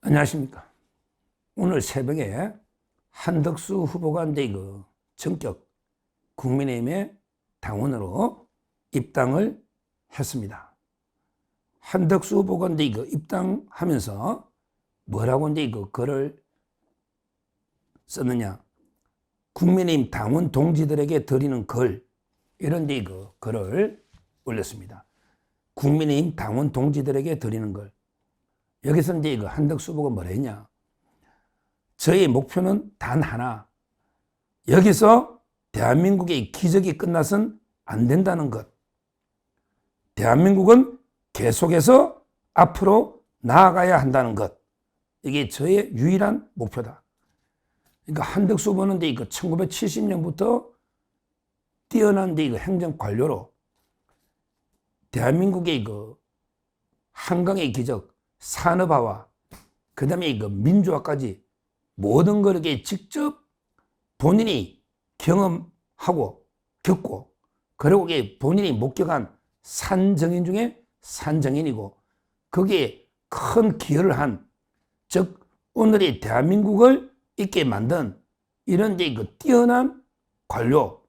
안녕하십니까. 오늘 새벽에 한덕수 후보가 이제 전격 국민의힘의 당원으로 입당을 했습니다. 한덕수 후보가 이제 입당하면서 뭐라고 이제 글을 썼느냐. 국민의힘 당원 동지들에게 드리는 글, 이런 이제 글을 올렸습니다. 국민의힘 당원 동지들에게 드리는 글. 여기서 이제 한덕수 후보가 뭐라 했냐. 저의 목표는 단 하나. 여기서 대한민국의 기적이 끝나선 안 된다는 것. 대한민국은 계속해서 앞으로 나아가야 한다는 것. 이게 저의 유일한 목표다. 그러니까 한덕수 후보는 이제 1970년부터 뛰어난 이제 행정 관료로 대한민국의 한강의 기적, 산업화와 그 다음에 민주화까지 모든 걸 직접 본인이 경험하고 겪고 그리고 본인이 목격한 산정인 중에 산정인이고 거기에 큰 기여를 한, 즉 오늘의 대한민국을 있게 만든 이런 뛰어난 관료,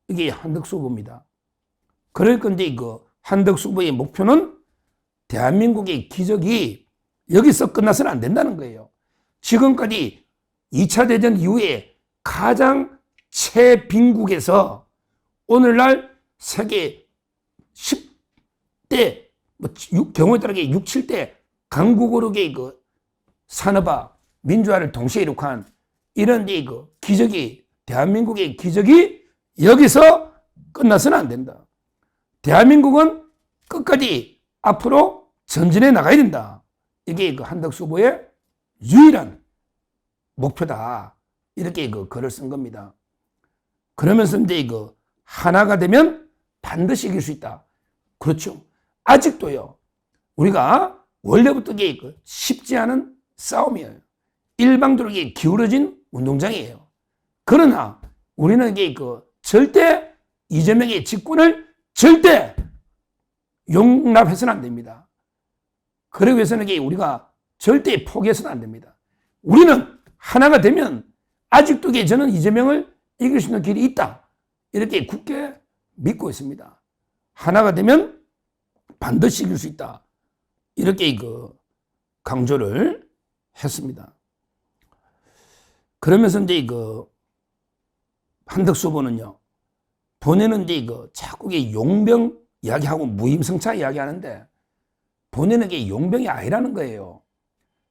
이게 한덕수 후보입니다. 그럴 건데 한덕수 후보의 목표는 대한민국의 기적이 여기서 끝나서는 안 된다는 거예요. 지금까지 2차 대전 이후에 가장 최빈국에서 오늘날 세계 10대, 경우에 따라 6, 7대 강국으로의 산업화, 민주화를 동시에 이룩한 이런 기적이, 대한민국의 기적이 여기서 끝나서는 안 된다. 대한민국은 끝까지 앞으로 전진해 나가야 된다. 이게 한덕수 후보의 유일한 목표다. 이렇게 글을 쓴 겁니다. 그러면서 이제 하나가 되면 반드시 이길 수 있다. 그렇죠. 아직도요. 우리가 원래부터 쉽지 않은 싸움이에요. 일방적으로 기울어진 운동장이에요. 그러나 우리는 절대 이재명의 집권을 절대 용납해서는 안 됩니다. 그러기 위해서는 우리가 절대 포기해서는 안 됩니다. 우리는 하나가 되면 아직도 저는 이재명을 이길 수 있는 길이 있다. 이렇게 굳게 믿고 있습니다. 하나가 되면 반드시 이길 수 있다. 이렇게 강조를 했습니다. 그러면서 이제 한덕수 후보는요, 본인은 이제 자꾸 용병 이야기하고 무임승차 이야기하는데 본인에게 용병이 아니라는 거예요.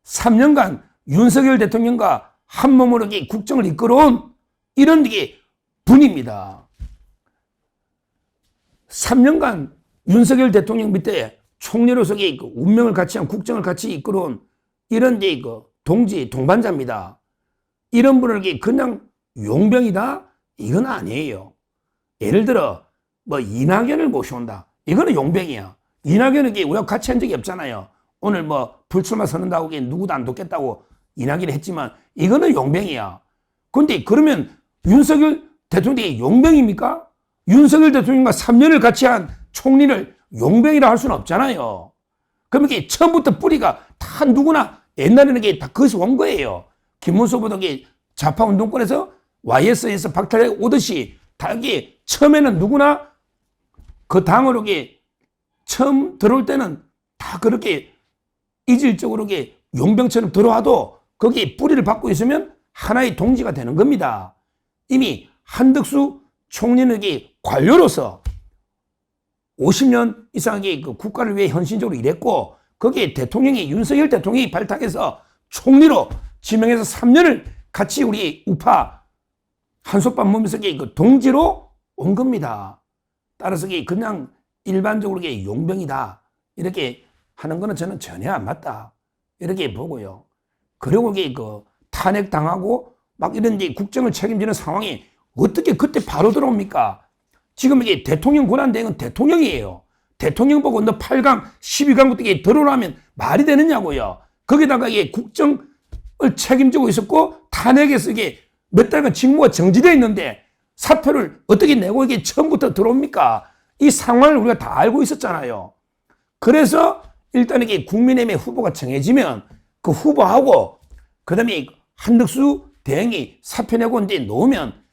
3년간 윤석열 대통령과 한 몸으로 국정을 이끌어온 이런 분입니다. 3년간 윤석열 대통령 밑에 총리로서 운명을 같이 한 국정을 같이 이끌어온 이런 동지, 동반자입니다. 이런 분을 그냥 용병이다? 이건 아니에요. 예를 들어 이낙연을 모셔온다. 이거는 용병이야. 이낙연은 우리가 같이 한 적이 없잖아요. 오늘 불출마 선언다고 누구도 안 돕겠다고 이낙연이 했지만 이거는 용병이야. 그런데 그러면 윤석열 대통령이 용병입니까? 윤석열 대통령과 3년을 같이 한 총리를 용병이라 할 수는 없잖아요. 그러면 처음부터 뿌리가 다 누구나 옛날에는 다 거기서 온 거예요. 김문수 후보도 좌파 운동권에서 YS에서 박탈해 오듯이 다 처음에는 누구나 그 당으로 처음 들어올 때는 다 그렇게 이질적으로 용병처럼 들어와도 거기에 뿌리를 받고 있으면 하나의 동지가 되는 겁니다. 이미 한덕수 총리는 관료로서 50년 이상의 국가를 위해 헌신적으로 일했고 거기에 대통령이 윤석열 대통령이 발탁해서 총리로 지명해서 3년을 같이 우리 우파 한솥밥 먹으면서 동지로 온 겁니다. 따라서 그냥 일반적으로 용병이다 이렇게 하는 거는 저는 전혀 안 맞다 이렇게 보고요. 그리고 탄핵당하고 막 이런 국정을 책임지는 상황이 어떻게 그때 바로 들어옵니까? 지금 대통령 권한대행은 대통령이에요. 대통령 보고 너 8강, 12강부터 들어오라면 말이 되느냐고요. 거기다가 국정을 책임지고 있었고 탄핵에서 몇 달간 직무가 정지되어 있는데 사표를 어떻게 내고 처음부터 들어옵니까? 이 상황을 우리가 다 알고 있었잖아요. 그래서 일단 국민의힘의 후보가 정해지면 그 그 후보하고 그다음에 한덕수 대행이 사표 내고 이제 놓으면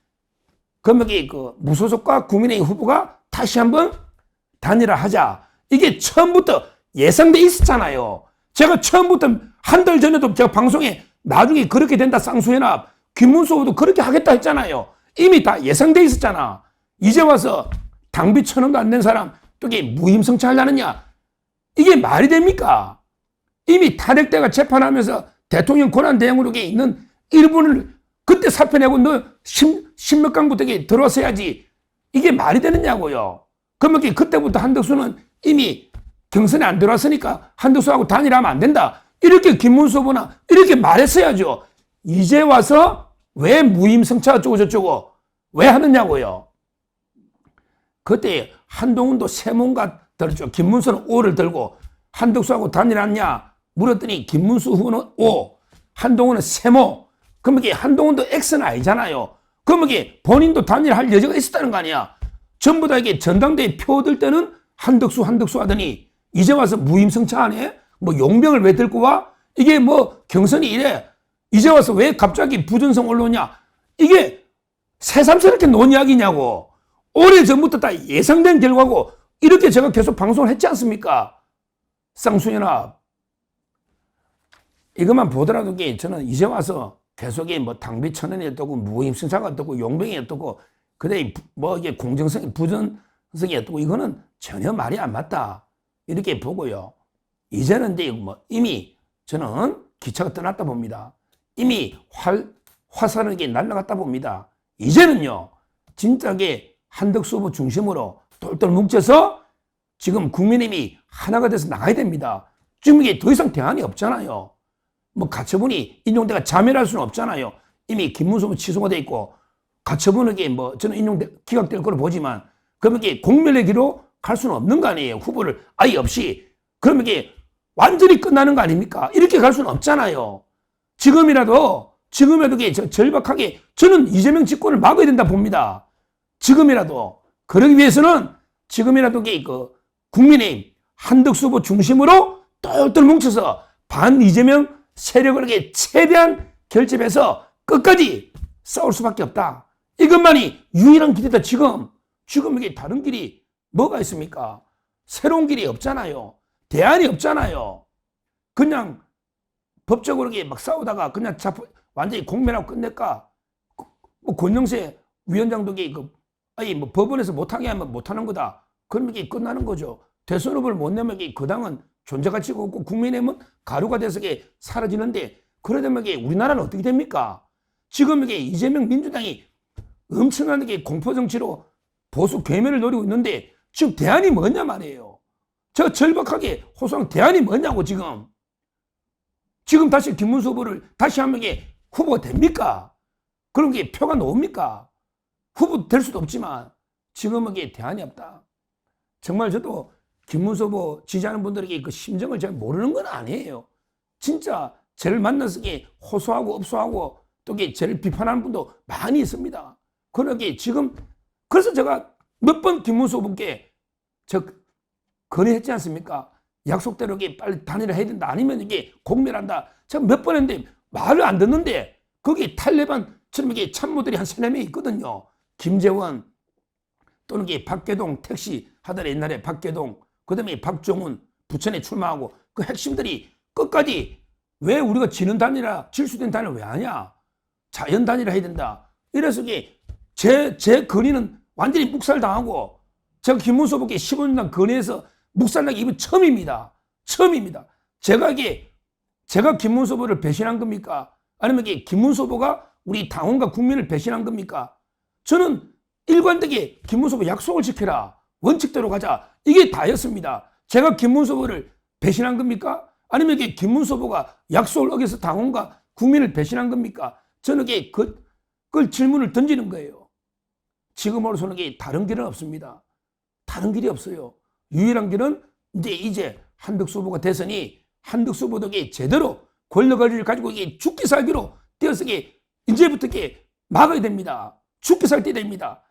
그러면 그 무소속과 국민의힘 후보가 다시 한번 단일화하자. 이게 처음부터 예상돼 있었잖아요. 제가 처음부터 한 달 전에도 제가 방송에 나중에 그렇게 된다 쌍수연합 김문수 후보도 그렇게 하겠다 했잖아요. 이미 다 예상돼 있었잖아. 이제 와서 당비 1,000원도 안 낸 사람 또 이게 무임승차하려느냐. 이게 말이 됩니까? 이미 탄핵대가 재판하면서 대통령 권한대행으로 있는 일본을 그때 사표 내고 너 십몇 강부터 들어왔어야지. 이게 말이 되느냐고요. 그러면 그때부터 한덕수는 이미 경선에 안 들어왔으니까 한덕수하고 단일하면 안 된다. 이렇게 김문수 후보나 이렇게 말했어야죠. 이제 와서 왜 무임승차 어쩌고 저쩌고 왜 하느냐고요. 그때 한동훈도 세모가 들었죠. 김문수는 O를 들고 한덕수하고 단일하냐 물었더니 김문수 후보는 O, 한동훈은 세모. 그러면 한동훈도 X는 아니잖아요. 그러면 본인도 단일할 여지가 있었다는 거 아니야. 전부 다 전당대회 표 얻을 때는 한덕수 하더니 이제 와서 무임승차하네? 뭐 용병을 왜 들고 와? 이게 뭐 경선이 이래? 이제 와서 왜 갑자기 부전성 올라오냐? 이게 새삼스럽게 논 이야기냐고. 오래전부터 다 예상된 결과고 이렇게 제가 계속 방송을 했지 않습니까? 쌍수연합. 이것만 보더라도 저는 이제 와서 계속 뭐 당비 1,000원이 어떻고 무임승차가 어떻고 용병이 어떻고 그다음에 뭐 이게 공정성이 부정성이 어떻고 이거는 전혀 말이 안 맞다. 이렇게 보고요. 이제는 이제 뭐 이미 저는 기차가 떠났다 봅니다. 이미 화살은 날아갔다 봅니다. 이제는요, 진짜게 한덕수 후보 중심으로 똘똘 뭉쳐서 지금 국민의힘이 하나가 돼서 나가야 됩니다. 지금 이게 더 이상 대안이 없잖아요. 뭐 가처분이 인용돼가 자멸할 수는 없잖아요. 이미 김문수 후보 취소가 돼 있고 가처분에게 뭐 저는 기각될 거로 보지만 그러면 이게 공멸내기로 갈 수는 없는 거 아니에요. 후보를 아예 없이. 그러면 이게 완전히 끝나는 거 아닙니까? 이렇게 갈 수는 없잖아요. 지금이라도 절박하게 저는 이재명 집권을 막아야 된다 봅니다. 지금이라도. 그러기 위해서는 지금이라도 국민의힘 한덕수 후보 중심으로 똘똘 뭉쳐서 반 이재명 세력을 최대한 결집해서 끝까지 싸울 수밖에 없다. 이것만이 유일한 길이다. 지금 이게 다른 길이 뭐가 있습니까? 새로운 길이 없잖아요. 대안이 없잖아요. 그냥 법적으로 막 싸우다가 그냥 완전히 공멸하고 끝낼까? 뭐 권영세 위원장도 뭐 법원에서 못하게 하면 못하는 거다. 그러면 이게 끝나는 거죠. 대선 후보를 못 내면 그 당은 존재 가치가 없고 국민의힘은 가루가 돼서 사라지는데 그러려면 우리나라는 어떻게 됩니까? 지금 이재명 민주당이 엄청나게 공포정치로 보수 괴멸을 노리고 있는데 지금 대안이 뭐냐 말이에요. 제가 절박하게 호소한 대안이 뭐냐고 지금. 지금 다시 김문수 후보를 다시 하면 후보가 됩니까? 그런 게 표가 나옵니까? 후보 될 수도 없지만 지금은 대안이 없다. 정말 저도 김문수 후보 지지하는 분들에게 그 심정을 잘 모르는 건 아니에요. 진짜 저를 만나서 호소하고 업소하고 또 저를 비판하는 분도 많이 있습니다. 그러게 지금 그래서 제가 몇 번 김문수 후보께 건의했지 않습니까? 약속대로 빨리 단일화해야 된다. 아니면 공멸한다. 제가 몇 번 했는데 말을 안 듣는데 거기 탈레반처럼 참모들이 한 3-4명 있거든요. 김재원 또는 박계동 택시 하던 옛날에 박계동 그다음에 박종훈 부천에 출마하고 그 핵심들이 끝까지 왜 우리가 지는 단일화 질수된 단일화 왜 하냐? 자연 단일화 해야 된다. 이래서 제 건의는 완전히 묵살당하고 제가 김문수 후보께 15년간 건의해서 묵살나기 이번 처음입니다. 처음입니다. 제가 김문수 후보를 배신한 겁니까? 아니면 김문수 후보가 우리 당원과 국민을 배신한 겁니까? 저는 일관되게 김문수 후보 약속을 지켜라. 원칙대로 가자. 이게 다였습니다. 제가 김문수 후보를 배신한 겁니까? 아니면 김문수 후보가 약속을 어겨서 당원과 국민을 배신한 겁니까? 저는 그걸 질문을 던지는 거예요. 지금으로서는 다른 길은 없습니다. 다른 길이 없어요. 유일한 길은 이제 한덕수 후보가 됐으니 한덕수 후보도 제대로 권력을 가지고 죽기 살기로 뛰어서 이제부터 막아야 됩니다. 죽기 살기 됩니다.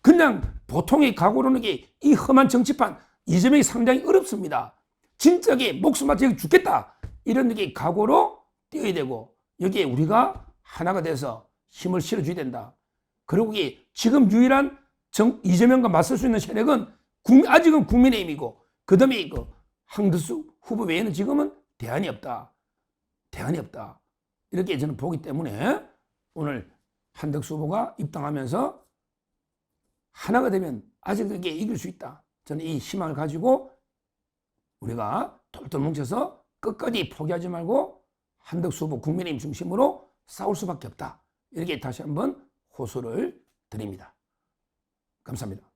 그냥 보통의 각오로는 이 험한 정치판 이재명이 상당히 어렵습니다. 진짜게 목숨 바쳐 죽겠다 이런 각오로 뛰어야 되고 여기에 우리가 하나가 돼서 힘을 실어줘야 된다. 그리고 지금 유일한 이재명과 맞설 수 있는 세력은 아직은 국민의힘이고 그 다음에 한덕수 후보 외에는 지금은 대안이 없다. 대안이 없다. 이렇게 저는 보기 때문에 오늘 한덕수 후보가 입당하면서 하나가 되면 아직은 이길 수 있다. 저는 이 희망을 가지고 우리가 똘똘 뭉쳐서 끝까지 포기하지 말고 한덕수 후보 국민의힘 중심으로 싸울 수밖에 없다. 이렇게 다시 한번 호소를 드립니다. 감사합니다.